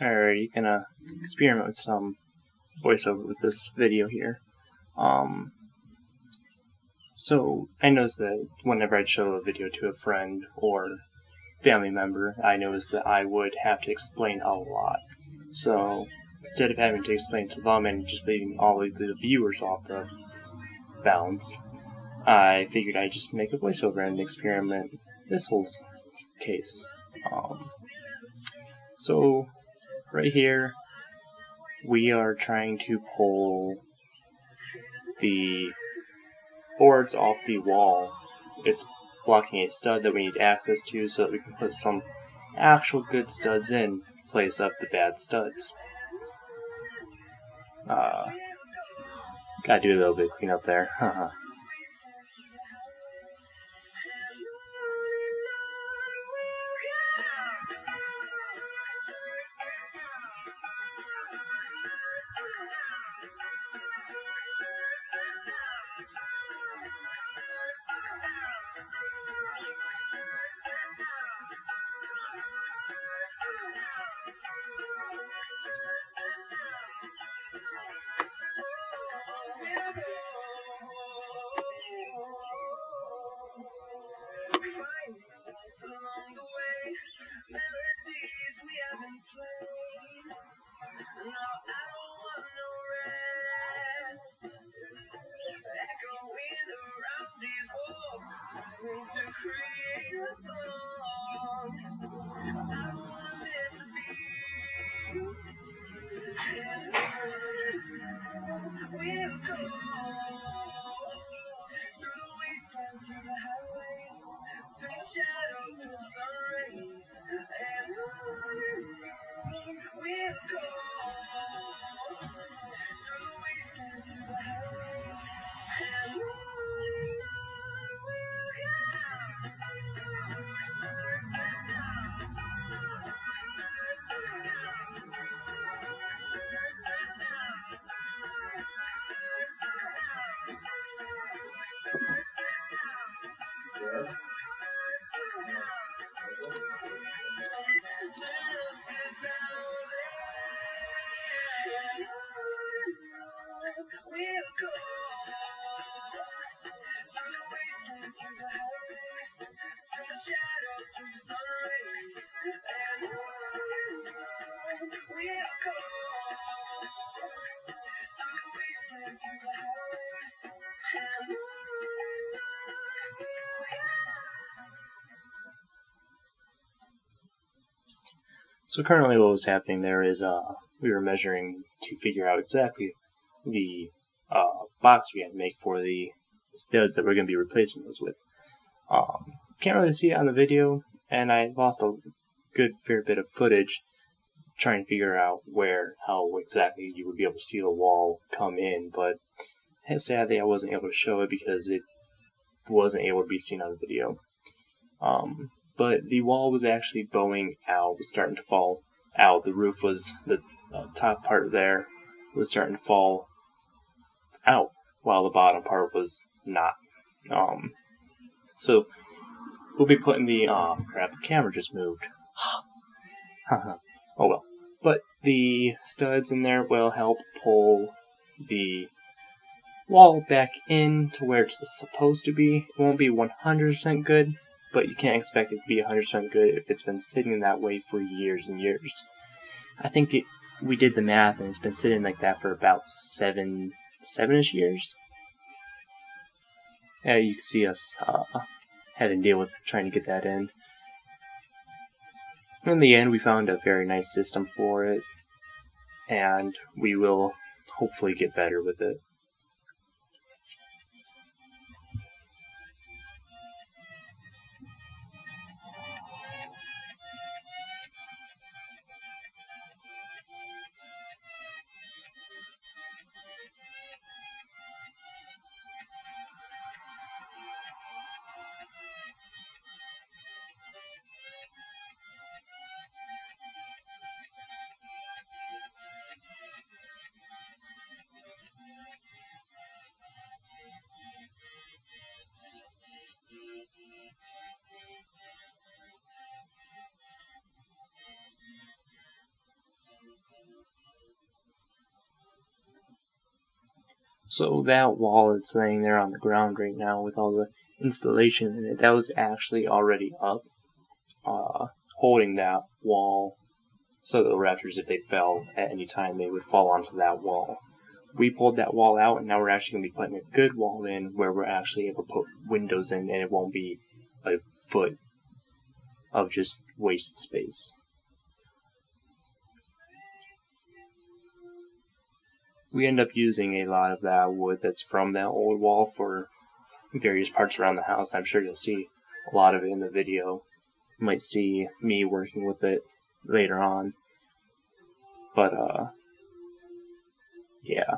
Alright, gonna experiment with some voiceover with this video here. So I noticed that whenever I'd show a video to a friend or family member, I noticed that I would have to explain a lot. So instead of having to explain to them and just leaving all of the viewers off the bounds, I figured I'd just make a voiceover and experiment this whole case. So right here, we are trying to pull the boards off the wall. It's blocking a stud that we need access to so that we can put some actual good studs in place of the bad studs. Gotta do a little bit of cleanup there. So currently what was happening there is we were measuring to figure out exactly the box we had to make for the studs that we're going to be replacing those with. Can't really see it on the video, and I lost a good fair bit of footage trying to figure out how exactly you would be able to see the wall come in, but sadly I wasn't able to show it because it wasn't able to be seen on the video. But the wall was actually bowing out, was starting to fall out. The roof was, the top part there was starting to fall out, while the bottom part was not. So we'll be putting the, crap, the camera just moved. Oh well. But the studs in there will help pull the wall back in to where it's supposed to be. It won't be 100% good, but you can't expect it to be 100% good if it's been sitting that way for years and years. I think we did the math and it's been sitting like that for about 7-ish years. Yeah, you can see us having to deal with trying to get that in. In the end, we found a very nice system for it, and we will hopefully get better with it. So that wall that's laying there on the ground right now with all the installation in it, that was actually already up, holding that wall so that the raptors, if they fell at any time, they would fall onto that wall. We pulled that wall out, and now we're actually going to be putting a good wall in where we're actually able to put windows in, and it won't be a foot of just waste space. We end up using a lot of that wood that's from that old wall for various parts around the house. I'm sure you'll see a lot of it in the video. You might see me working with it later on. But, yeah.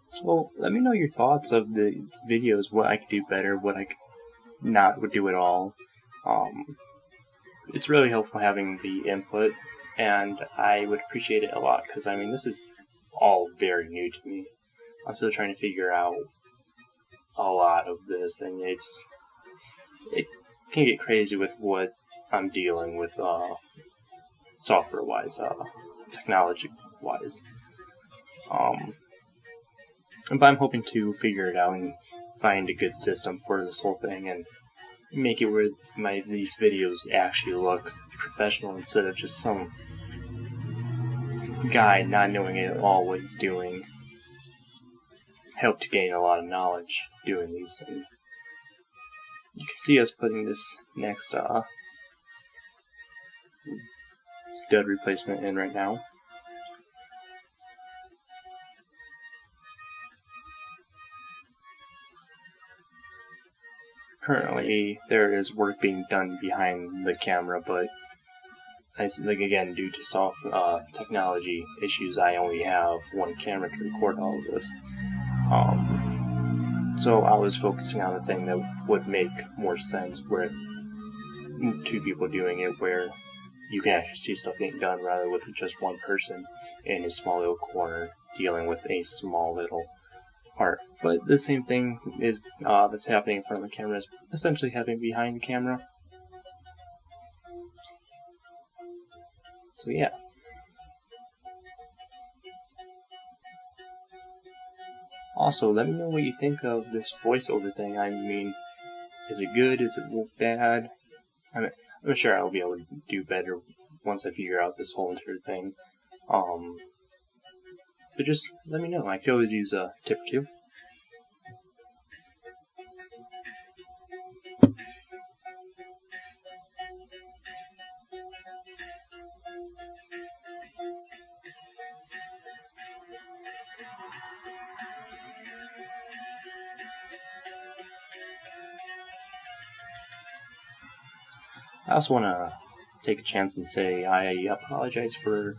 So let me know your thoughts of the videos, what I could do better, what I could not would do at all. It's really helpful having the input, and I would appreciate it a lot, because I mean, this is all very new to me. I'm still trying to figure out a lot of this, and it can get crazy with what I'm dealing with, software-wise, technology-wise. But I'm hoping to figure it out and find a good system for this whole thing and make it where these videos actually look professional instead of just some guy not knowing at all what he's doing. Help to gain a lot of knowledge doing these, and you can see us putting this next stud replacement in right now. Currently, there is work being done behind the camera, but again, due to technology issues, I only have one camera to record all of this. So I was focusing on the thing that would make more sense, where two people doing it, where you can actually see stuff getting done rather with just one person in a small little corner dealing with a small little part. But the same thing is that's happening in front of the camera is essentially happening behind the camera. So yeah. Also, let me know what you think of this voiceover thing. I mean, Is it good? Is it bad? I'm sure I'll be able to do better once I figure out this whole entire thing. But just let me know. I could always use a tip or two. I also want to take a chance and say I apologize for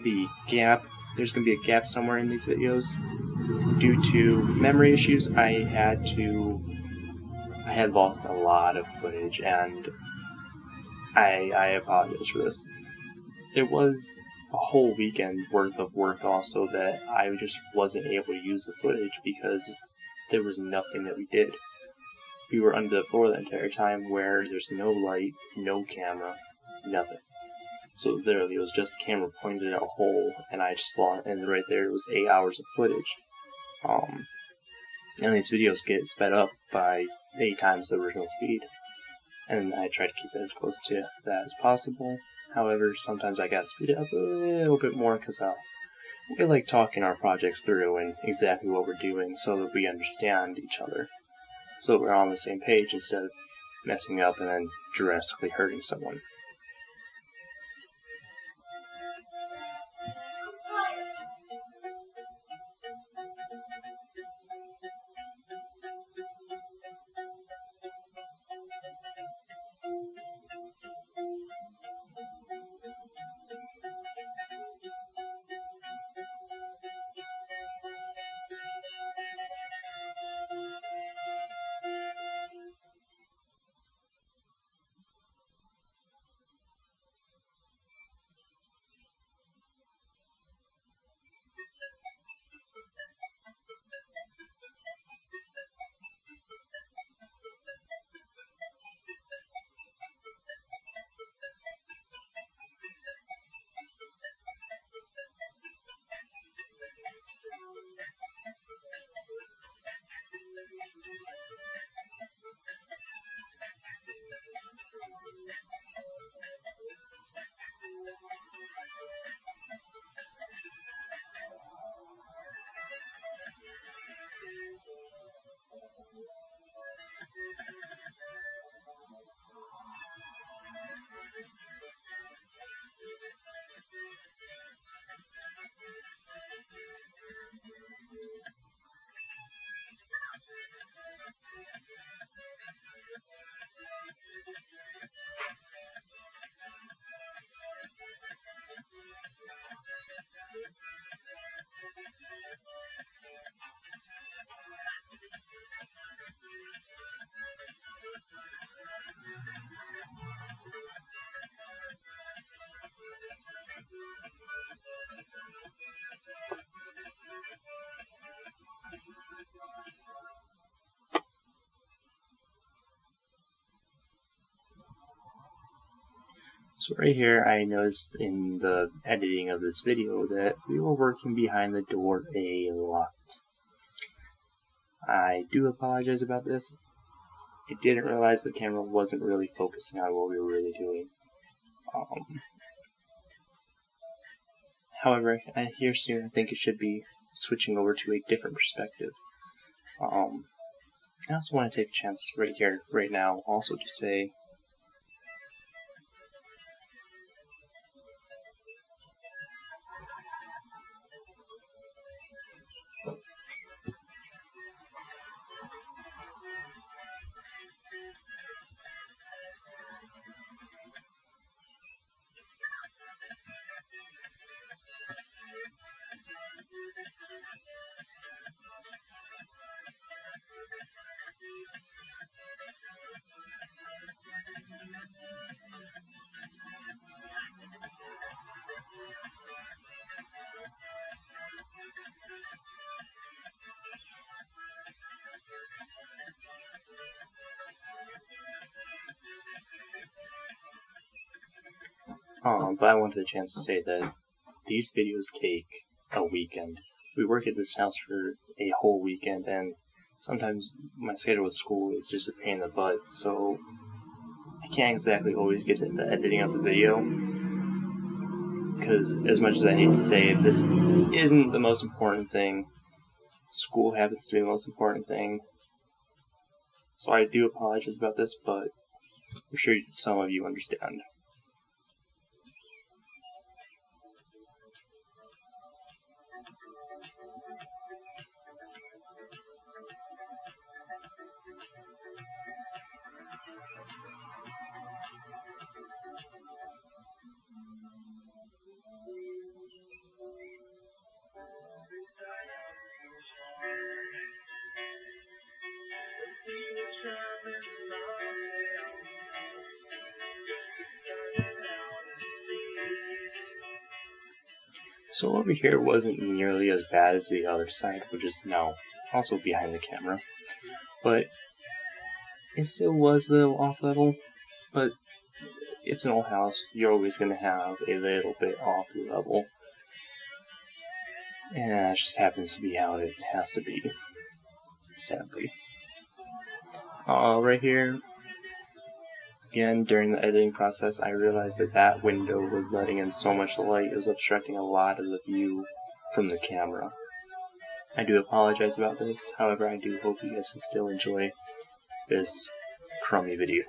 the gap. There's going to be a gap somewhere in these videos. Due to memory issues, I had lost a lot of footage, and I apologize for this. There was a whole weekend worth of work also that I just wasn't able to use the footage because there was nothing that we did. We were under the floor the entire time where there's no light, no camera, nothing. So literally it was just a camera pointed at a hole, and I just saw it, and right there it was 8 hours of footage. And these videos get sped up by 8 times the original speed, and I try to keep it as close to that as possible. However, sometimes I gotta speed it up a little bit more because we like talking our projects through and exactly what we're doing so that we understand each other. So that we're on the same page instead of messing up and then drastically hurting someone. So right here, I noticed in the editing of this video that we were working behind the door a lot. I do apologize about this. I didn't realize the camera wasn't really focusing on what we were really doing. However, here soon I think it should be switching over to a different perspective. I also want to take a chance right here, right now, also to say but I wanted a chance to say that these videos take a weekend. We work at this house for a whole weekend, and sometimes my schedule with school is just a pain in the butt, so I can't exactly always get to the editing of the video, because as much as I hate to say it, this isn't the most important thing. School happens to be the most important thing. So I do apologize about this, but I'm sure some of you understand. So over here wasn't nearly as bad as the other side, which is now also behind the camera, but it still was a little off level, but it's an old house, you're always going to have a little bit off the level, and that just happens to be how it has to be, sadly. Right here, again, during the editing process, I realized that window was letting in so much light, it was obstructing a lot of the view from the camera. I do apologize about this, however, I do hope you guys can still enjoy this crummy video.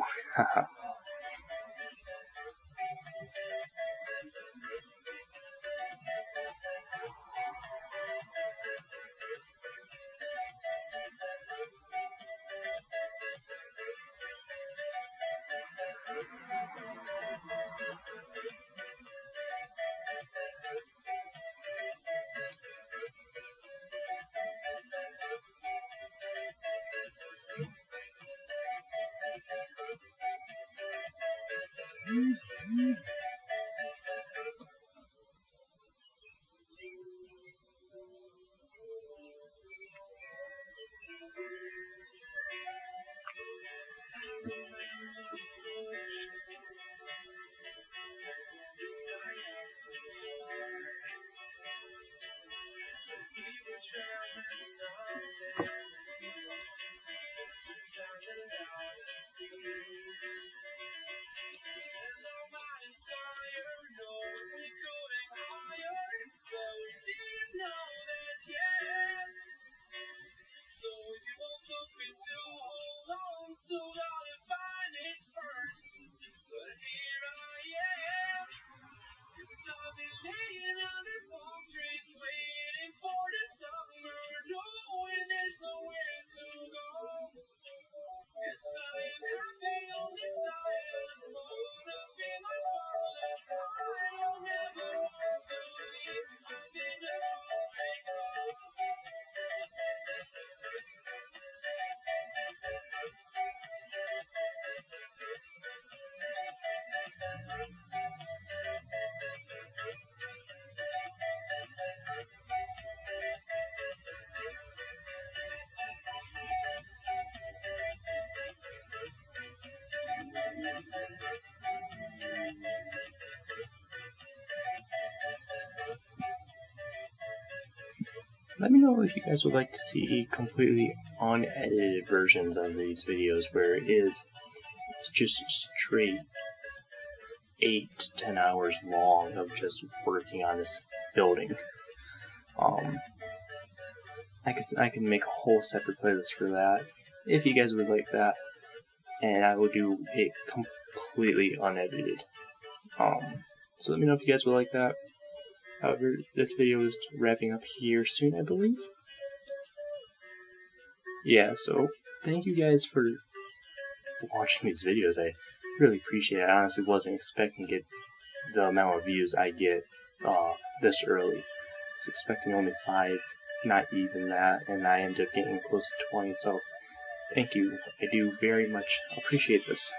Let me know if you guys would like to see completely unedited versions of these videos where it is just straight 8 to 10 hours long of just working on this building. I can make a whole separate playlist for that if you guys would like that, and I will do it completely unedited. So let me know if you guys would like that. However, this video is wrapping up here soon, I believe. Yeah, so thank you guys for watching these videos. I really appreciate it. I honestly wasn't expecting to get the amount of views I get this early. I was expecting only 5, not even that, and I ended up getting close to 20, so thank you. I do very much appreciate this.